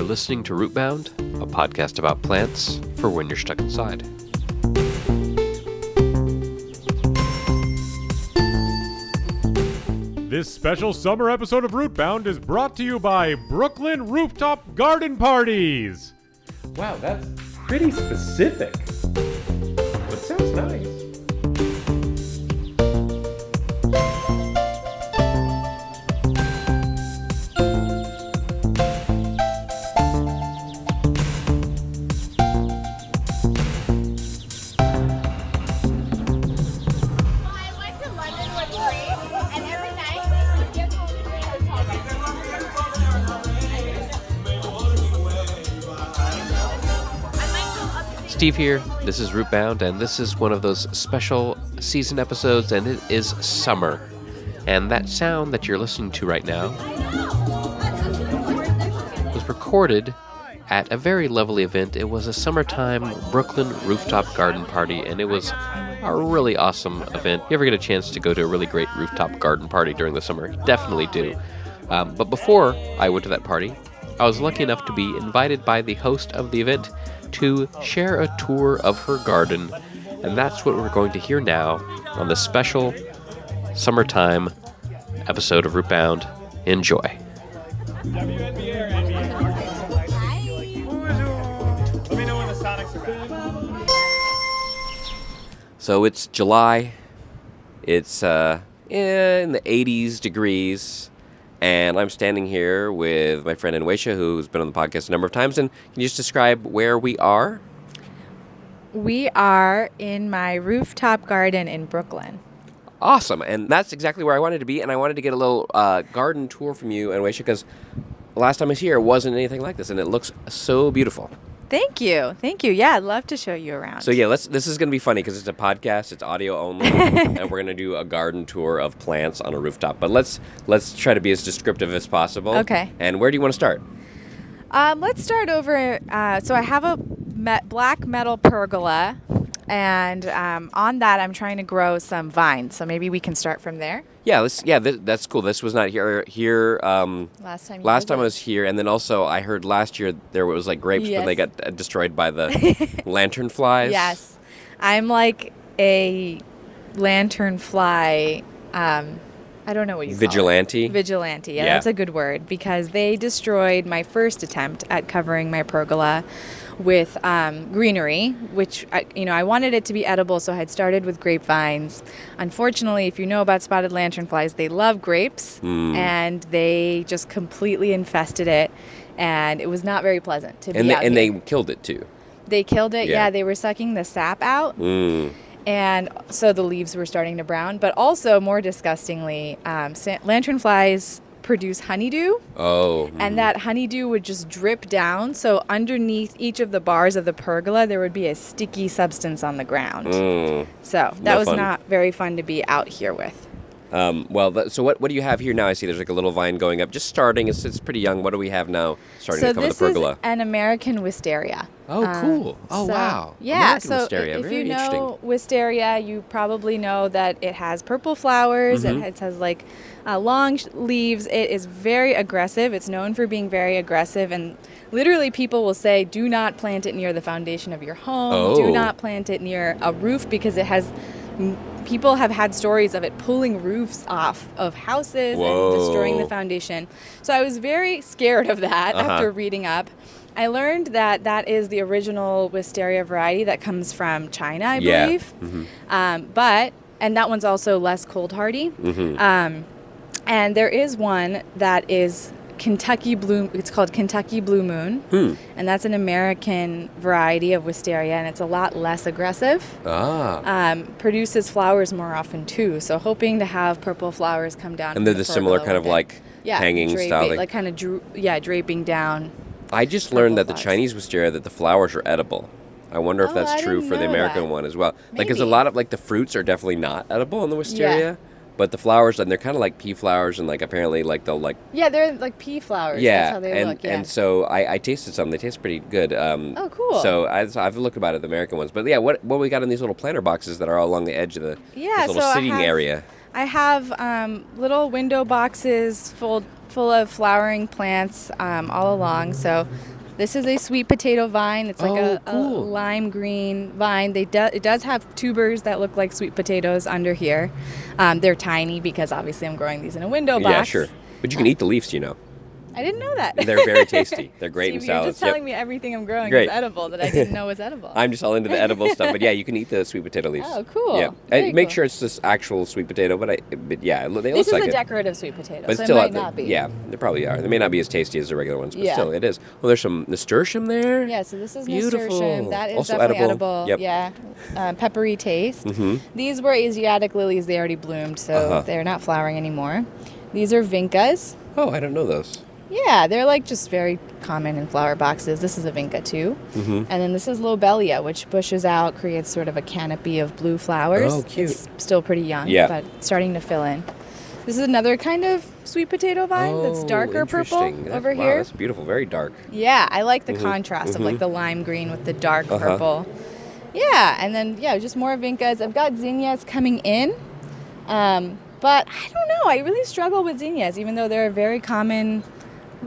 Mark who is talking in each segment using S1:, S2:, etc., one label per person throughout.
S1: You're listening to Rootbound, a podcast about plants for when you're stuck inside.
S2: This special summer episode of Rootbound is brought to you by Brooklyn Rooftop Garden Parties. Wow, that's pretty specific. But sounds nice.
S1: Steve here, this is Rootbound, and this is one of those special season episodes, and it is summer. And that sound that you're listening to right now was recorded at a very lovely event. It was a summertime Brooklyn Rooftop Garden Party, and it was a really awesome event. If you ever get a chance to go to a really great rooftop garden party during the summer, definitely do. But before I went to that party, I was lucky enough to be invited by the host of the event to share a tour of her garden, and that's what we're going to hear now on this special summertime episode of Rootbound. Enjoy. So it's July, it's in the 80s degrees, and I'm standing here with my friend Anwesha, who's been on the podcast a number of times. And can you just describe where we are?
S3: We are in my rooftop garden in Brooklyn.
S1: Awesome. And that's exactly where I wanted to be. And I wanted to get a little garden tour from you, Anwesha, because last time I was here, it wasn't anything like this. And it looks so beautiful.
S3: Thank you. Yeah, I'd love to show you around.
S1: So yeah, this is going to be funny because it's a podcast, it's audio only, and we're going to do a garden tour of plants on a rooftop. But let's try to be as descriptive as possible.
S3: Okay.
S1: And where do you want to start?
S3: Let's start over. So I have a black metal pergola, and on that I'm trying to grow some vines. So maybe we can start from there.
S1: Yeah, that's cool. This was not here.
S3: Last time
S1: I was here, and then also I heard last year there was like grapes,
S3: yes.
S1: but they got destroyed by the lanternflies.
S3: Yes, I'm like a lanternfly. I don't know what you call
S1: Vigilante?
S3: it. Vigilante, yeah, that's a good word, because they destroyed my first attempt at covering my pergola with greenery, which I wanted it to be edible, so I had started with grapevines. Unfortunately, if you know about spotted lanternflies, they love grapes, and they just completely infested it, and it was not very pleasant to be out here.
S1: And they killed it too.
S3: They killed it, yeah. They were sucking the sap out. And so the leaves were starting to brown. But also, more disgustingly, lanternflies produce honeydew.
S1: Oh.
S3: And that honeydew would just drip down. So underneath each of the bars of the pergola, there would be a sticky substance on the ground. So that was not very fun to be out here with.
S1: So what do you have here now? I see there's like a little vine going up, just starting. It's pretty young. What do we have now starting to cover the pergola?
S3: So this is an American wisteria.
S1: Oh, cool. Wow.
S3: Yeah,
S1: American wisteria.
S3: If
S1: Very
S3: you know
S1: interesting.
S3: wisteria, you probably know that it has purple flowers.
S1: Mm-hmm.
S3: It has like long leaves. It is very aggressive. It's known for being very aggressive, and literally people will say, do not plant it near the foundation of your home.
S1: Oh.
S3: Do not plant it near a roof, because it has... People have had stories of it pulling roofs off of houses and destroying the foundation. So I was very scared of that after reading up. I learned that that is the original wisteria variety that comes from China, I believe. Mm-hmm. And that one's also less cold hardy. Mm-hmm. And there is one that is Kentucky Blue. It's called Kentucky Blue Moon, and that's an American variety of wisteria, and it's a lot less aggressive. Produces flowers more often too. So hoping to have purple flowers come down.
S1: And they're the similar kind of like hanging style,
S3: like kind of draping down.
S1: I just learned that the Chinese wisteria, that the flowers are edible. I wonder if that's true for the American one as well. Like, because a lot of like the fruits are definitely not edible in the wisteria. Yeah. But the flowers, and they're kind of like pea flowers, and like apparently like they'll like...
S3: Yeah, they're like pea flowers.
S1: Yeah,
S3: that's how they look. Yeah.
S1: And so I tasted some. They taste pretty good.
S3: Oh, cool.
S1: So I've looked about it, the American ones. But yeah, what we got in these little planter boxes that are all along the edge of this little sitting area?
S3: I have little window boxes full of flowering plants all along. So this is a sweet potato vine. It's like a lime green vine. It does have tubers that look like sweet potatoes under here. They're tiny because obviously I'm growing these in a window box.
S1: Yeah, sure. But you can eat the leaves, you know.
S3: I didn't know that.
S1: They're very tasty. They're great in
S3: You're
S1: salads.
S3: just telling me everything I'm growing
S1: Great.
S3: is edible that I didn't know was edible.
S1: I'm just all into the edible stuff, but yeah, you can eat the sweet potato leaves.
S3: Oh, cool.
S1: Yeah,
S3: Very
S1: make
S3: cool.
S1: sure it's this actual sweet potato, but yeah, they
S3: This
S1: look like
S3: is a
S1: it.
S3: decorative sweet potato,
S1: But
S3: so
S1: still,
S3: it might not be.
S1: yeah, they probably are. They may not be as tasty as the regular ones, but
S3: Yeah.
S1: still, it is. Well, there's some nasturtium there.
S3: Yeah, so this is
S1: Beautiful.
S3: nasturtium. That is
S1: Also
S3: definitely
S1: edible. Yep.
S3: Yeah, peppery taste.
S1: Mm-hmm.
S3: These were Asiatic lilies. They already bloomed, so they're not flowering anymore. These are vincas.
S1: Oh, I don't know those.
S3: Yeah, they're like just very common in flower boxes. This is a vinca too.
S1: Mm-hmm.
S3: And then this is lobelia, which bushes out, creates sort of a canopy of blue flowers.
S1: Oh, cute.
S3: It's still pretty young,
S1: Yeah.
S3: but starting to fill in. This is another kind of sweet potato vine that's darker purple
S1: interesting.
S3: over
S1: Wow,
S3: here.
S1: that's beautiful. Very dark.
S3: Yeah, I like the contrast of like the lime green with the dark purple. Yeah, and then just more vincas. I've got zinnias coming in, but I don't know. I really struggle with zinnias, even though they're a very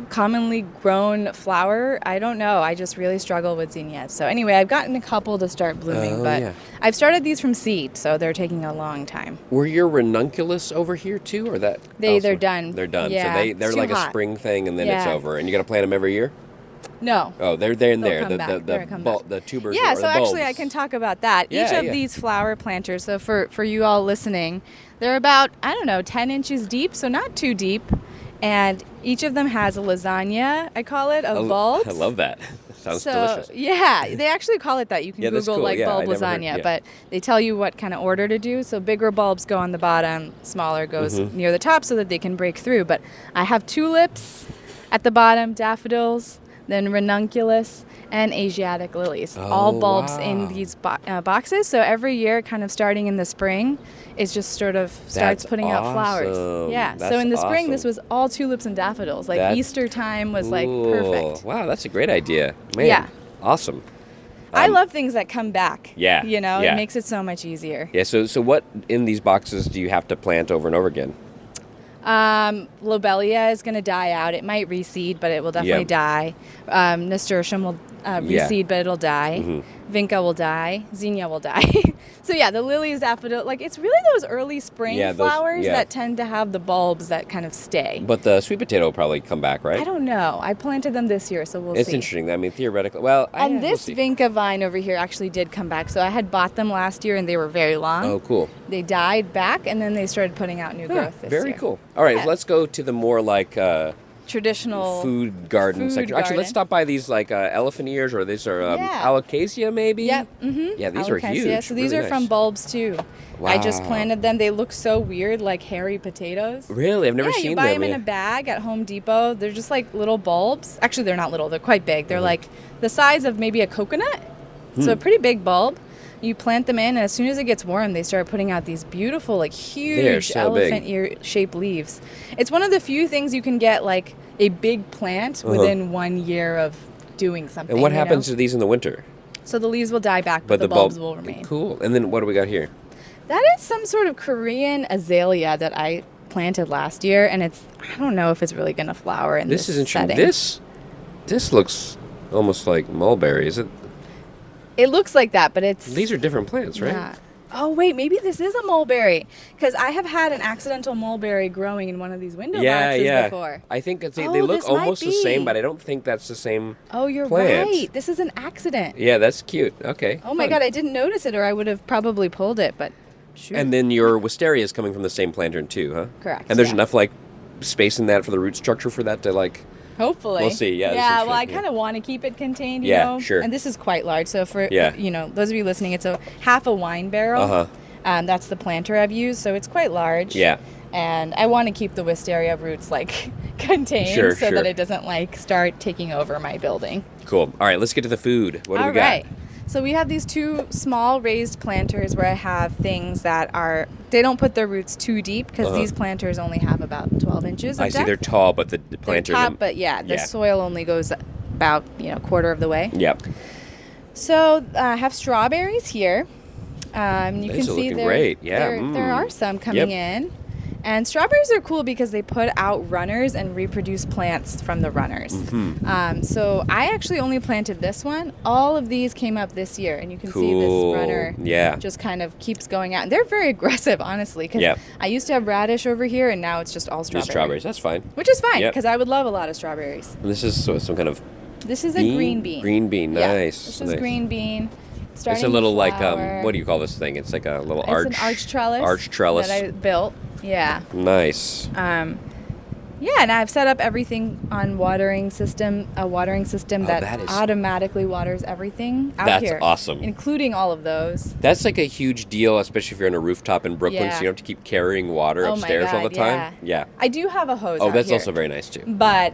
S3: commonly grown flower. I don't know. I just really struggle with zinnias. So anyway, I've gotten a couple to start blooming, but
S1: yeah.
S3: I've started these from seed, so they're taking a long time.
S1: Were your ranunculus over here too, or that?
S3: They're
S1: elsewhere?
S3: done.
S1: They're done.
S3: Yeah,
S1: So
S3: it's
S1: they're
S3: too
S1: like a
S3: hot.
S1: spring thing, and then it's
S3: Yeah.
S1: over. And you got to plant them every year.
S3: No.
S1: Oh, they're in
S3: They'll
S1: there.
S3: come back. They're come back.
S1: The tubers.
S3: Yeah,
S1: or
S3: so
S1: the
S3: actually I
S1: bulbs.
S3: can talk about that.
S1: Yeah,
S3: Each of
S1: yeah.
S3: these flower planters, so for you all listening, they're about, 10 inches deep, so not too deep. And each of them has a lasagna, I call it, of bulbs.
S1: I love that. Sounds
S3: So,
S1: delicious.
S3: yeah, they actually call it that. You can
S1: Yeah, that's
S3: Google
S1: cool.
S3: like
S1: Yeah,
S3: bulb
S1: I never heard-
S3: lasagna,
S1: yeah.
S3: but they tell you what kind of order to do. So bigger bulbs go on the bottom, smaller goes
S1: Mm-hmm.
S3: near the top so that they can break through. But I have tulips at the bottom, daffodils, then ranunculus, and Asiatic lilies. All bulbs in
S1: wow.
S3: these boxes. So every year, kind of starting in the spring, it just sort of starts
S1: That's
S3: putting out flowers.
S1: awesome.
S3: Yeah.
S1: That's
S3: So in the spring,
S1: awesome.
S3: this was all tulips and daffodils. Like
S1: That's
S3: Easter time was like
S1: Cool.
S3: perfect.
S1: Wow, that's a great idea. Man,
S3: Yeah.
S1: awesome.
S3: I love things that come back.
S1: Yeah,
S3: You know,
S1: yeah.
S3: it makes it so much easier.
S1: Yeah, so what in these boxes do you have to plant over and over again?
S3: Lobelia is going to die out. It might reseed, but it will definitely die. Nasturtium will reseed, but it'll die. Vinca will die. Zinnia will die. So yeah, the lilies, daffodil, like it's really those early spring
S1: Yeah, those-
S3: flowers
S1: yeah.
S3: that tend to have the bulbs that kind of stay.
S1: But the sweet potato will probably come back, right?
S3: I don't know. I planted them this year, so we'll
S1: It's
S3: see.
S1: interesting. I mean, theoretically, well,
S3: And
S1: we'll
S3: this
S1: see.
S3: vinca vine over here actually did come back. So I had bought them last year, and they were very long.
S1: Oh, cool.
S3: They died back, and then they started putting out new growth this
S1: Very
S3: year.
S1: cool. All right,
S3: Yeah.
S1: let's go to the more like
S3: Traditional
S1: food garden
S3: food
S1: section. Actually,
S3: garden.
S1: let's stop by these like elephant ears, or these are
S3: Yeah.
S1: alocasia maybe.
S3: Yep. Mm-hmm.
S1: Yeah, these are
S3: Alocasia.
S1: huge.
S3: So these
S1: really
S3: are from
S1: nice.
S3: bulbs too. I just
S1: Wow.
S3: planted them. They look so weird, like hairy potatoes.
S1: Really, I've never
S3: yeah,
S1: seen
S3: you buy
S1: them.
S3: them in a bag at Home Depot. They're just like little bulbs. Actually, they're not little. They're quite big. They're like the size of maybe a coconut. So a pretty big bulb. You plant them in, and as soon as it gets warm, they start putting out these beautiful, like huge
S1: so big.
S3: elephant ear-shaped leaves. It's one of the few things you can get like a big plant within 1 year of doing something.
S1: And what
S3: you
S1: happens
S3: know?
S1: to these in the winter?
S3: So the leaves will die back, but the bulbs will remain.
S1: Cool. And then what do we got here?
S3: That is some sort of Korean azalea that I planted last year, and I don't know if it's really going to flower in this
S1: This is interesting.
S3: setting.
S1: This looks almost like mulberry. Is it?
S3: It looks like that, but it's
S1: These are different plants, right?
S3: not. Oh wait, maybe this is a mulberry, because I have had an accidental mulberry growing in one of these window boxes before.
S1: I think it's,
S3: Oh,
S1: they look
S3: this might
S1: almost the same,
S3: be.
S1: but I don't think that's the same.
S3: Oh, you're
S1: plant.
S3: right. This is an accident.
S1: Yeah, that's cute. Okay.
S3: Oh my
S1: fun.
S3: god, I didn't notice it, or I would have probably pulled it. But shoot.
S1: And then your wisteria is coming from the same planter too, huh?
S3: Correct,
S1: And there's
S3: yeah.
S1: enough like space in that for the root structure for that to like.
S3: Hopefully.
S1: We'll see, yeah, this
S3: Yeah,
S1: is
S3: well, I
S1: true,
S3: kind of want to keep it contained, you
S1: Yeah,
S3: know.
S1: sure.
S3: And this is quite large. So for,
S1: Yeah.
S3: those of you listening, it's a half a wine barrel.
S1: Uh-huh.
S3: That's the planter I've used, so it's quite large.
S1: Yeah.
S3: And I want to keep the wisteria roots, like, contained
S1: Sure,
S3: so
S1: sure.
S3: that it doesn't, like, start taking over my building.
S1: Cool. All right, let's get to the food. What do we got?
S3: All right. So we have these two small raised planters where I have things that they don't put their roots too deep because these planters only have about 12 inches of
S1: I see
S3: depth.
S1: they're tall, but the
S3: They're
S1: planter.
S3: top, but the soil only goes about, quarter of the way.
S1: Yep.
S3: So I have strawberries here. You
S1: These
S3: can
S1: are
S3: see
S1: looking great. Yeah.
S3: there are some coming in. And strawberries are cool because they put out runners and reproduce plants from the runners. So I actually only planted this one. All of these came up this year, and you can see this runner just kind of keeps going out. And they're very aggressive, honestly, because I used to have radish over here, and now it's just all strawberries.
S1: Just strawberries. That's fine.
S3: Which is fine, because I would love a lot of strawberries.
S1: And this is some kind of
S3: This is a green bean.
S1: Green bean, nice.
S3: This is green bean.
S1: It's a little like, what do you call this thing? It's like a little arch.
S3: It's an arch trellis.
S1: Arch trellis.
S3: That I built. Yeah.
S1: Nice.
S3: Yeah, and I've set up everything on a watering system that automatically waters everything out here.
S1: That's awesome.
S3: Including all of those.
S1: That's like a huge deal, especially if you're on a rooftop in Brooklyn, so you don't have to keep carrying water upstairs all the time. Yeah.
S3: I do have a hose.
S1: Oh, that's
S3: here.
S1: also very nice too.
S3: But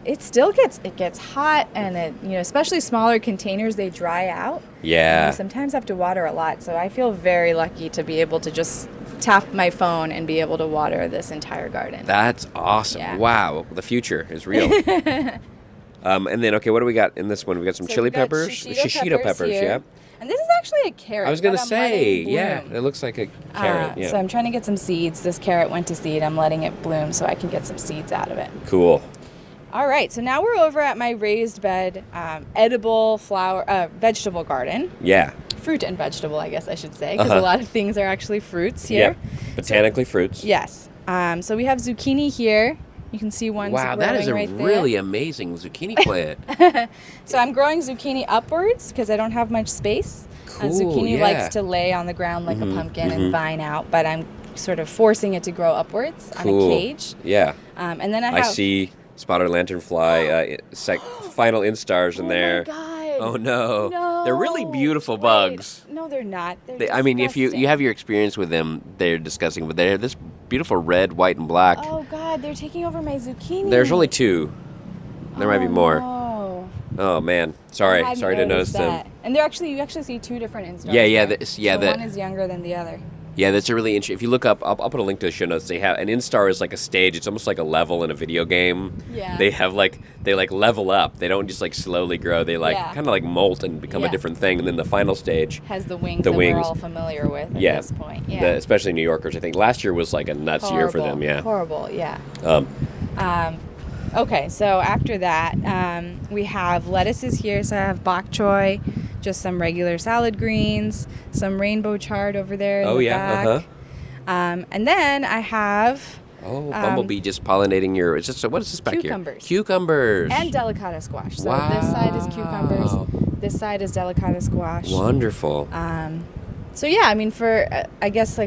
S3: it still gets hot, and especially smaller containers, they dry out.
S1: Yeah.
S3: And you sometimes have to water a lot, so I feel very lucky to be able to just tap my phone and be able to water this entire garden.
S1: That's awesome. Yeah. Wow, the future is real. And then, okay, what do we got in this one? We got some chili peppers. Shishito peppers, yeah.
S3: And this is actually a carrot.
S1: I was going to say, yeah, it looks like a carrot.
S3: So I'm trying to get some seeds. This carrot went to seed. I'm letting it bloom so I can get some seeds out of it.
S1: Cool.
S3: All right, so now we're over at my raised bed edible vegetable garden.
S1: Yeah.
S3: Fruit and vegetable, I guess I should say, because a lot of things are actually fruits here.
S1: Yeah, botanically fruits.
S3: Yes. So we have zucchini here. You can see one growing right there.
S1: Wow, that is a really amazing zucchini plant.
S3: So I'm growing zucchini upwards because I don't have much space.
S1: Cool,
S3: zucchini likes to lay on the ground like a pumpkin and vine out, but I'm sort of forcing it to grow upwards on a cage.
S1: Yeah.
S3: And then I
S1: see spotted lanternfly, final instars in there.
S3: Oh my God.
S1: Oh no. They're really beautiful bugs.
S3: No, they're not.
S1: I mean, if you have your experience with them, they're disgusting, but they're this beautiful red, white, and black.
S3: Oh God, they're taking over my zucchini.
S1: There's only 2. There might be more.
S3: No.
S1: Oh man, sorry to notice them.
S3: And you actually see 2 different instars.
S1: One
S3: is younger than the other.
S1: Yeah, that's a really interesting. If you look up, I'll put a link to the show notes. They have an instar is like a stage. It's almost like a level in a video game.
S3: Yeah.
S1: They have they level up. They don't just slowly grow. They kind of molt and become a different thing. And then the final stage
S3: has the wings that we're all familiar with at this point. Yeah.
S1: Especially New Yorkers. I think last year was like a nuts year for them. Yeah.
S3: Horrible. Yeah. Okay, so after that, we have lettuces here. So I have bok choy, just some regular salad greens, some rainbow chard over there in the back. And then I have...
S1: bumblebee just pollinating your... what is this back
S3: here?
S1: Cucumbers.
S3: And delicata squash. So this side is cucumbers. This side is delicata squash.
S1: Wonderful.
S3: So yeah, I mean, for, I guess,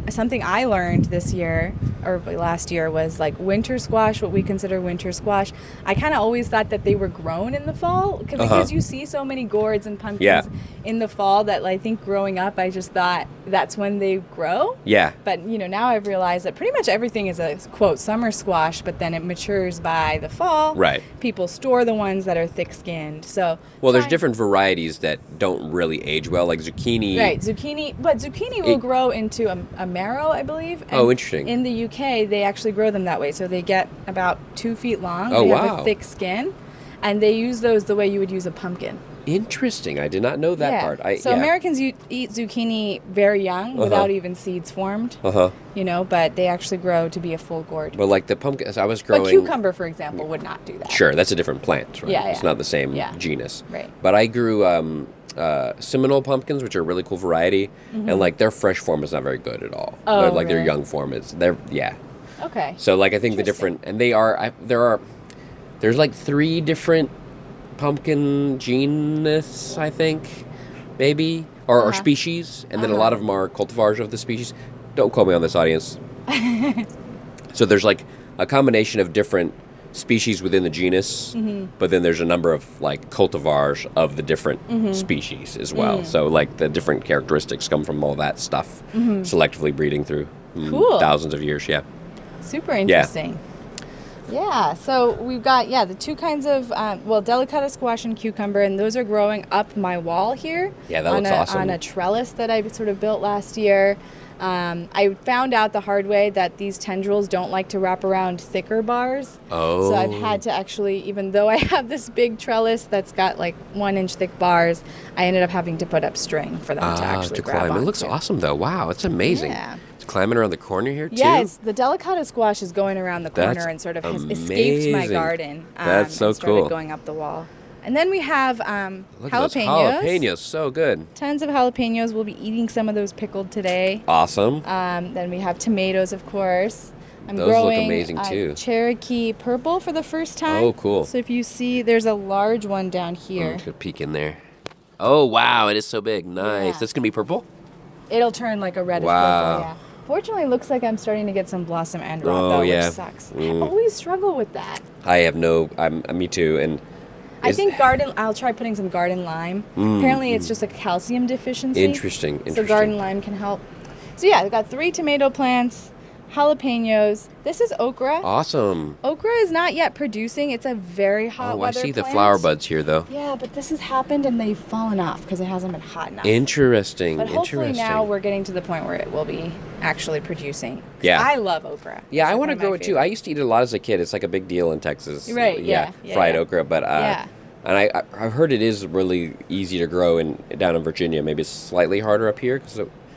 S3: something I learned this year or last year was winter squash, what we consider winter squash. I kind of always thought that they were grown in the fall because you see so many gourds and pumpkins in the fall that I think growing up I just thought that's when they grow.
S1: Yeah.
S3: But now I've realized that pretty much everything is a quote summer squash, but then it matures by the fall.
S1: Right.
S3: People store the ones that are thick-skinned. So
S1: there's different varieties that don't really age well, like zucchini.
S3: Right, zucchini will grow into a marrow, I believe.
S1: And interesting.
S3: In the UK, they actually grow them that way. So they get about 2 feet long.
S1: Oh,
S3: they have a thick skin. And they use those the way you would use a pumpkin.
S1: Interesting. I did not know that part.
S3: Americans eat zucchini very young without even seeds formed. But they actually grow to be a full gourd.
S1: Well, like the pumpkin, I was growing...
S3: But cucumber, for example, would not do that.
S1: Sure, that's a different plant, right?
S3: Yeah.
S1: It's not the same genus.
S3: Right.
S1: But I grew Seminole pumpkins, which are a really cool variety, and their fresh form is not very good at all.
S3: Oh,
S1: their young form is
S3: Okay.
S1: So I think the different, and there's 3 different pumpkin genus, I think, maybe, or species, and then a lot of them are cultivars of the species. Don't quote me on this, audience. So there's a combination of different species within the genus, but then there's a number of cultivars of the different species as well. So the different characteristics come from all that stuff, selectively breeding through thousands of years. Yeah.
S3: Super interesting. Yeah, so we've got, the two kinds of, delicata squash and cucumber, and those are growing up my wall here.
S1: Yeah, that looks awesome.
S3: On a trellis that I sort of built last year. I found out the hard way that these tendrils don't like to wrap around thicker bars.
S1: Oh.
S3: So I've had to actually, even though I have this big trellis that's got like 1-inch thick bars, I ended up having to put up string for them to actually grab
S1: climb.
S3: onto.
S1: It looks awesome though. Wow, it's amazing.
S3: Yeah.
S1: It's climbing around the corner here too.
S3: Yes, the delicata squash is going around the corner
S1: That's
S3: and sort of has escaped my
S1: amazing.
S3: garden.
S1: That's so
S3: and started
S1: cool.
S3: going up the wall. And then we have
S1: Look at those
S3: jalapenos.
S1: jalapenos, so good.
S3: Tons of jalapenos. We'll be eating some of those pickled today.
S1: Awesome.
S3: Then we have tomatoes, of course. I'm
S1: Those look
S3: growing
S1: amazing, too.
S3: Cherokee purple for the first time.
S1: Oh, cool.
S3: So if you see, there's a large one down here.
S1: Let's get a peek in there. Oh, wow, it is so big. Nice.
S3: Yeah.
S1: That's going to be purple?
S3: It'll turn like a reddish
S1: Wow.
S3: purple, yeah. Fortunately, it looks like I'm starting to get some blossom end rot,
S1: Oh,
S3: though,
S1: yeah.
S3: which sucks. I always struggle with that.
S1: I have no... me too, and...
S3: I think I'll try putting some garden lime. Apparently, it's just a calcium deficiency.
S1: Interesting.
S3: So garden lime can help. So yeah, I've got 3 tomato plants, jalapenos. This is okra.
S1: Awesome.
S3: Okra is not yet producing. It's a very hot
S1: Oh, I
S3: weather
S1: see the
S3: plant.
S1: flower buds here, though.
S3: Yeah, but this has happened and they've fallen off because it hasn't been hot enough.
S1: Interesting.
S3: But hopefully
S1: Interesting.
S3: now we're getting to the point where it will be actually producing. 'Cause
S1: Yeah.
S3: I love okra.
S1: Yeah,
S3: It's
S1: I
S3: like
S1: want to
S3: one of my
S1: grow it too. I
S3: favorites.
S1: used to eat it a lot as a kid. It's like a big deal in Texas.
S3: Right, yeah,
S1: fried
S3: yeah.
S1: okra. But
S3: Yeah.
S1: and I heard it is really easy to grow down in Virginia. Maybe it's slightly harder up here.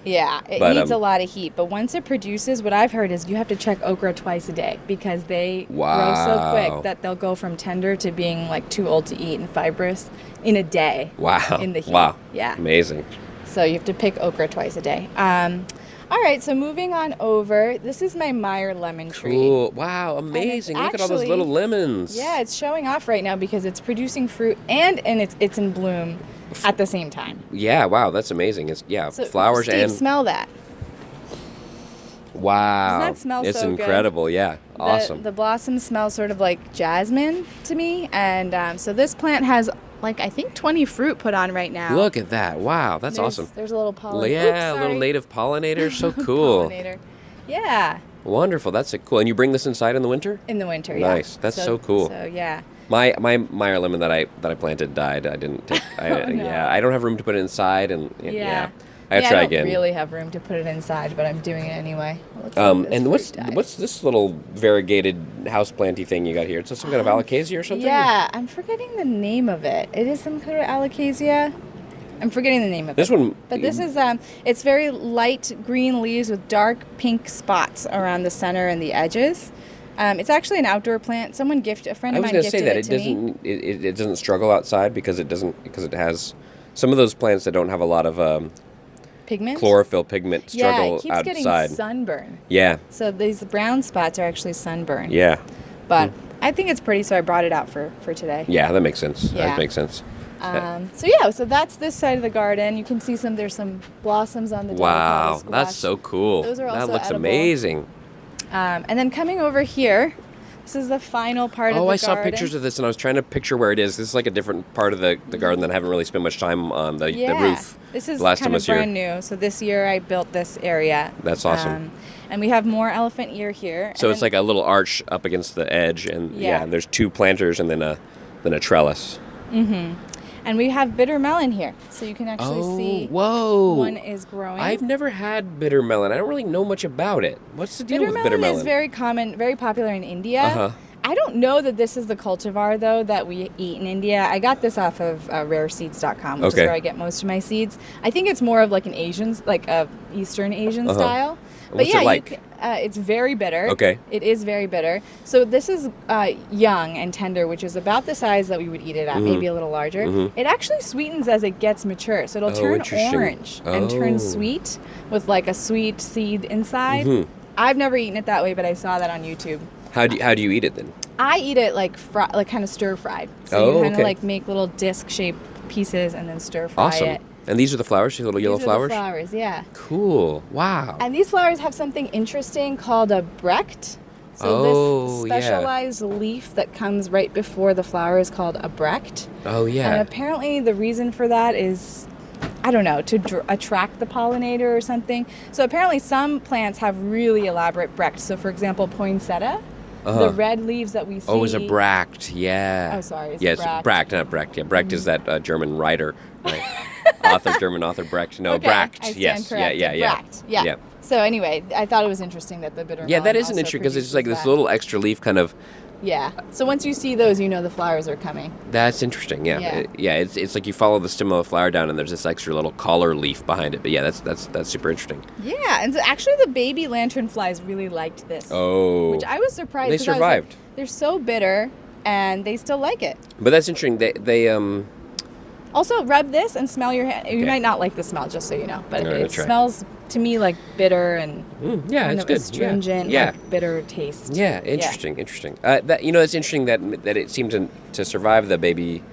S3: Yeah, it
S1: But,
S3: needs a lot of heat. But once it produces, what I've heard is you have to check okra twice a day because they grow so
S1: Wow.
S3: quick that they'll go from tender to being like too old to eat and fibrous in a day.
S1: Wow.
S3: In the heat.
S1: Wow.
S3: Yeah.
S1: Amazing.
S3: So you have to pick okra twice a day. All right, so moving on over, this is my Meyer lemon tree.
S1: Cool. Wow. Amazing. Look at all those
S3: actually-
S1: little lemons.
S3: Yeah, it's showing off right now because it's producing fruit and it's in bloom at the same time.
S1: Yeah. Wow. That's amazing. It's
S3: So
S1: flowers
S3: Steve,
S1: and
S3: smell that.
S1: wow.
S3: Doesn't that smell
S1: it's
S3: so good?
S1: incredible. Yeah. Awesome.
S3: The blossoms smell sort of like jasmine to me, and so this plant has like I think 20 fruit put on right now.
S1: Look at that. Wow. That's awesome.
S3: There's a little pollinator.
S1: Yeah, little native pollinator. So cool.
S3: Pollinator. Yeah,
S1: Wonderful. That's cool. And you bring this inside in the winter?
S3: in the winter. Yeah.
S1: Nice. That's so cool.
S3: So yeah.
S1: My Meyer lemon that I planted died. I didn't take.
S3: No.
S1: Yeah, I don't have room to put it inside, and
S3: Yeah.
S1: I gotta try
S3: I don't
S1: again.
S3: really have room to put it inside, but I'm doing it anyway. It looks like this
S1: And
S3: fruit died.
S1: what's this little variegated house planty thing you got here? It's some kind of alocasia or something?
S3: Yeah, I'm forgetting the name of it. It is some kind of alocasia. I'm forgetting the name of
S1: This
S3: it.
S1: one.
S3: But this is it's very light green leaves with dark pink spots around the center and the edges. It's actually an outdoor plant. A friend
S1: I
S3: of
S1: was
S3: mine
S1: gonna
S3: gifted
S1: say that
S3: it
S1: it
S3: to me.
S1: doesn't. It doesn't struggle outside because it has some of those plants that don't have a lot of
S3: Pigment?
S1: chlorophyll pigment
S3: Yeah,
S1: struggle
S3: it keeps getting
S1: outside.
S3: sunburn.
S1: Yeah.
S3: So these brown spots are actually sunburn.
S1: Yeah.
S3: But I think it's pretty, so I brought it out for today.
S1: Yeah. That makes sense.
S3: Yeah.
S1: That makes sense.
S3: So that's this side of the garden. You can see there's some blossoms on the
S1: Wow,
S3: delicata
S1: that's
S3: squash.
S1: so cool.
S3: Those are
S1: that
S3: also
S1: looks
S3: edible.
S1: amazing.
S3: And then coming over here, this is the final part of the
S1: Oh,
S3: garden.
S1: I saw pictures of this, and I was trying to picture where it is. This is like a different part of the garden that I haven't really spent much time on, the roof.
S3: This is
S1: last time
S3: kind
S1: I
S3: of
S1: was here.
S3: brand new. So this year I built this area.
S1: That's awesome.
S3: And we have more elephant ear here.
S1: So
S3: and
S1: it's
S3: then-
S1: like a little arch up against the edge, and
S3: Yeah.
S1: there's 2 planters and then a trellis.
S3: And we have bitter melon here. So you can actually see
S1: whoa!
S3: one is growing.
S1: I've never had bitter melon. I don't really know much about it. What's the deal with bitter melon?
S3: is very common, very popular in India.
S1: Uh-huh.
S3: I don't know that this is the cultivar, though, that we eat in India. I got this off of rareseeds.com, which
S1: Okay.
S3: is where I get most of my seeds. I think it's more of like an Asian, like a Eastern Asian style. But
S1: What's it like?
S3: It's very bitter.
S1: Okay.
S3: It is very bitter. So this is young and tender, which is about the size that we would eat it at, maybe a little larger. It actually sweetens as it gets mature. So it'll turn
S1: interesting.
S3: orange and turn sweet with like a sweet seed inside. I've never eaten it that way, but I saw that on YouTube.
S1: How do you eat it then?
S3: I eat it like kind of stir fried. So
S1: Oh,
S3: you kind of
S1: okay.
S3: like make little disc shaped pieces and then stir fry
S1: Awesome.
S3: it.
S1: And these are the flowers, these little yellow
S3: These are the
S1: flowers?
S3: flowers, yeah.
S1: Cool. Wow.
S3: And these flowers have something interesting called a brecht. So
S1: Oh,
S3: this
S1: yeah.
S3: specialized leaf that comes right before the flower is called a brecht.
S1: Oh, yeah.
S3: And apparently the reason for that is, I don't know, to attract the pollinator or something. So apparently some plants have really elaborate brechts. So for example, poinsettia The red leaves that we see.
S1: Oh, it's a bract. Yeah.
S3: Oh, sorry. It's
S1: yes,
S3: a
S1: bract, not bract. Yeah, bract is that German writer, right? German author Brecht. No,
S3: Okay,
S1: bract.
S3: I stand
S1: Yes.
S3: corrected.
S1: Yeah.
S3: Bract. Yeah. So anyway, I thought it was interesting that the bitter
S1: Yeah,
S3: melon
S1: that is an
S3: also
S1: interesting because it's
S3: produces
S1: like this
S3: that.
S1: little extra leaf kind of.
S3: Yeah. So once you see those, you know the flowers are coming.
S1: That's interesting. Yeah.
S3: Yeah.
S1: It's like you follow the stem of the flower down, and there's this extra little collar leaf behind it. But yeah, that's super interesting.
S3: Yeah, and so actually the baby lanternflies really liked this.
S1: Oh.
S3: Which I was surprised.
S1: They
S3: 'cause I was like,
S1: survived.
S3: they're so bitter, and they still like it.
S1: But that's interesting. They
S3: Also, rub this and smell your hand. You
S1: Okay.
S3: might not like the smell, just so you know, but
S1: All right,
S3: it
S1: I'll try.
S3: smells to me like bitter and
S1: yeah,
S3: kind
S1: it's
S3: of
S1: good.
S3: astringent,
S1: Yeah.
S3: like bitter taste.
S1: Yeah, interesting. That it's interesting that it seemed to survive the baby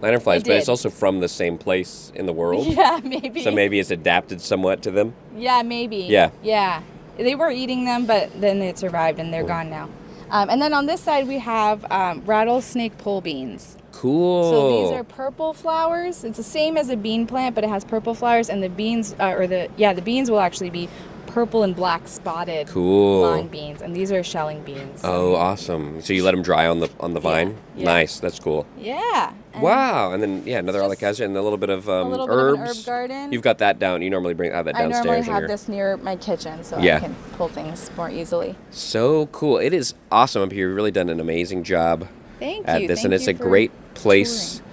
S1: lanternflies,
S3: It
S1: but it's
S3: did.
S1: also from the same place in the world.
S3: Yeah, maybe.
S1: So maybe it's adapted somewhat to them.
S3: Yeah, maybe.
S1: Yeah.
S3: Yeah. They were eating them, but then it survived and they're gone now. And then on this side we have rattlesnake pole beans.
S1: Cool.
S3: So these are purple flowers. It's the same as a bean plant, but it has purple flowers, and the beans, the beans will actually be purple and black spotted
S1: Cool.
S3: long beans, and these are shelling beans.
S1: Oh, awesome! So you let them dry on the vine.
S3: yeah.
S1: Nice. That's cool.
S3: Yeah. And
S1: Wow. And then another
S3: Just
S1: alocasia and a little bit of
S3: little bit of
S1: herbs.
S3: an herb garden.
S1: You've got that down. You normally have that
S3: I
S1: downstairs.
S3: normally
S1: in
S3: have
S1: your-
S3: this near my kitchen, so
S1: Yeah.
S3: I can pull things more easily.
S1: So cool. It is awesome up here. You've really done an amazing job
S3: Thank
S1: at
S3: you.
S1: this,
S3: Thank
S1: and it's
S3: you
S1: a
S3: for
S1: great place
S3: touring.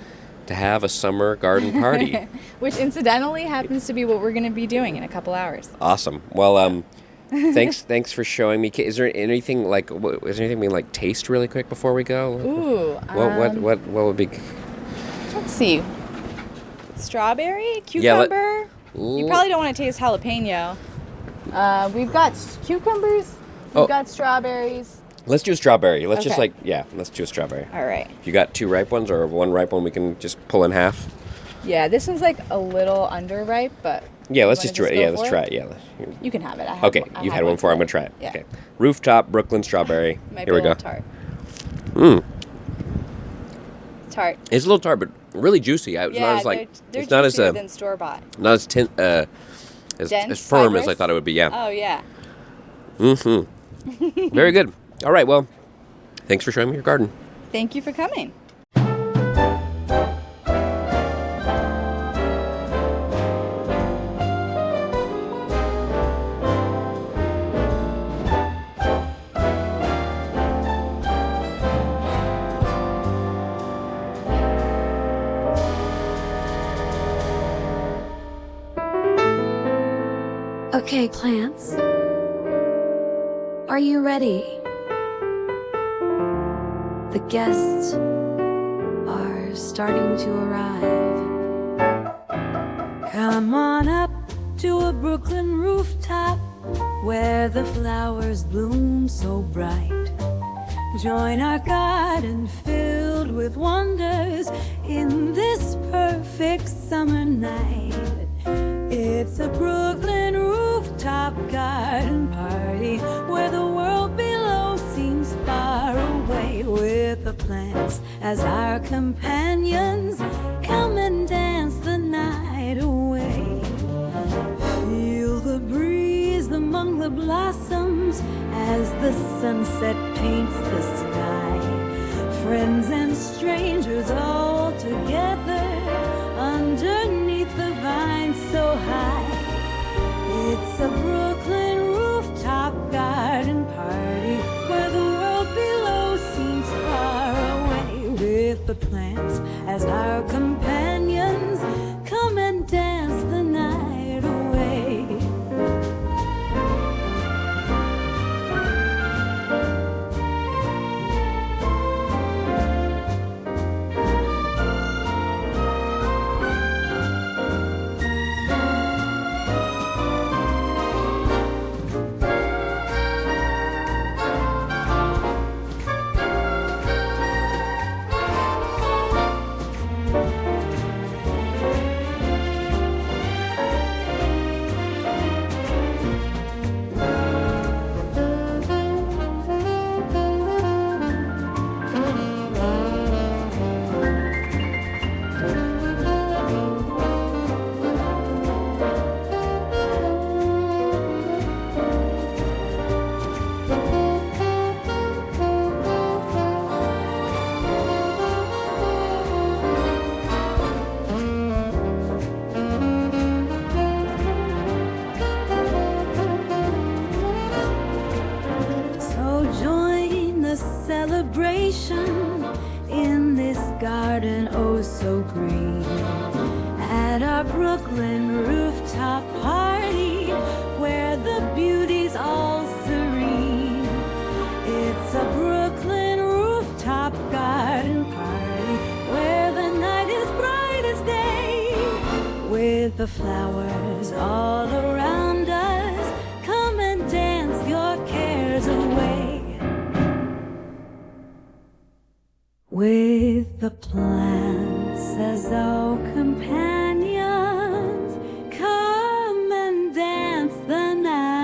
S1: to have a summer garden party.
S3: Which incidentally happens to be what we're going to be doing in a couple hours.
S1: Awesome. Well, thanks for showing me. Is there anything we like taste really quick before we go?
S3: Ooh.
S1: What would be?
S3: Let's see. Strawberry,
S1: Yeah,
S3: cucumber. You probably don't want to taste jalapeno. We've got cucumbers. We've got strawberries.
S1: Let's do a strawberry. Let's
S3: Okay.
S1: let's do a strawberry.
S3: All right.
S1: You got 2 ripe ones or 1 ripe one we can just pull in half?
S3: Yeah, this one's like a little underripe, but
S1: Yeah, let's
S3: you
S1: just
S3: wanna
S1: do it. Yeah,
S3: go
S1: let's
S3: for
S1: try it. Yeah.
S3: You can have it. I have
S1: Okay,
S3: I
S1: you've
S3: have
S1: had one before. I'm
S3: today.
S1: gonna try it.
S3: Yeah.
S1: Okay. Rooftop Brooklyn strawberry.
S3: Might
S1: Here
S3: be
S1: we
S3: a
S1: go.
S3: little tart. Tart.
S1: It's a little tart, but really juicy. It's
S3: Yeah,
S1: not as like
S3: they're
S1: it's not as
S3: juicier than store bought.
S1: not as as
S3: Dense,
S1: firm as I
S3: fibrous?
S1: thought it would be. Yeah.
S3: Oh yeah.
S1: Very good. All right. Well, thanks for showing me your garden.
S3: Thank you for coming.
S4: Okay, plants. Are you ready? The guests are starting to arrive. Come on up to a Brooklyn rooftop where the flowers bloom so bright. Join our garden filled with wonders in this perfect summer night. It's a Brooklyn rooftop garden party where the world below seems far away, with the plants as our companions. Come and dance the night away. Feel the breeze among the blossoms as the sunset paints the sky. Friends and strangers all together underneath the vine so high. It's a Brooklyn rooftop garden party where the world below seems far away, with the plants as our companions. Come and dance the night away. celebration in this garden oh so green. At our Brooklyn rooftop party, where the beauty's all serene. It's a Brooklyn rooftop garden party, where the night is bright as day. With the flowers all around us, come and dance your cares away. With the plants as our companions, come and dance the night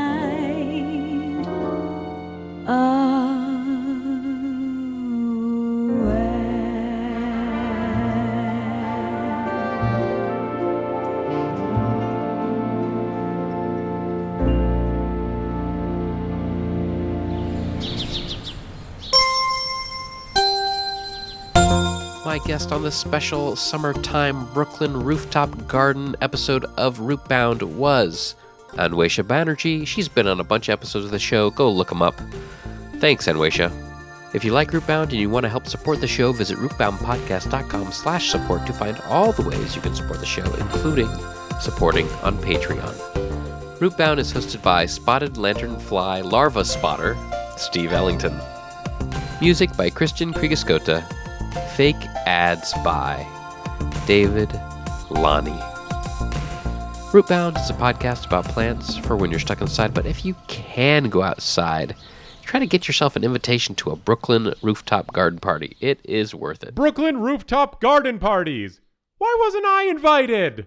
S1: My guest on this special summertime Brooklyn Rooftop Garden episode of Rootbound was Anwesha Banerjee. She's been on a bunch of episodes of the show. Go look them up. Thanks, Anwesha. If you like Rootbound and you want to help support the show, visit rootboundpodcast.com/support to find all the ways you can support the show, including supporting on Patreon. Rootbound is hosted by Spotted Lanternfly Larva Spotter, Steve Ellington. Music by Christian Kriegaskota. Fake ads by David Lonnie. Rootbound is a podcast about plants for when you're stuck inside, but if you can go outside, try to get yourself an invitation to a Brooklyn rooftop garden party. It is worth it.
S2: Brooklyn rooftop garden parties. Why wasn't I invited?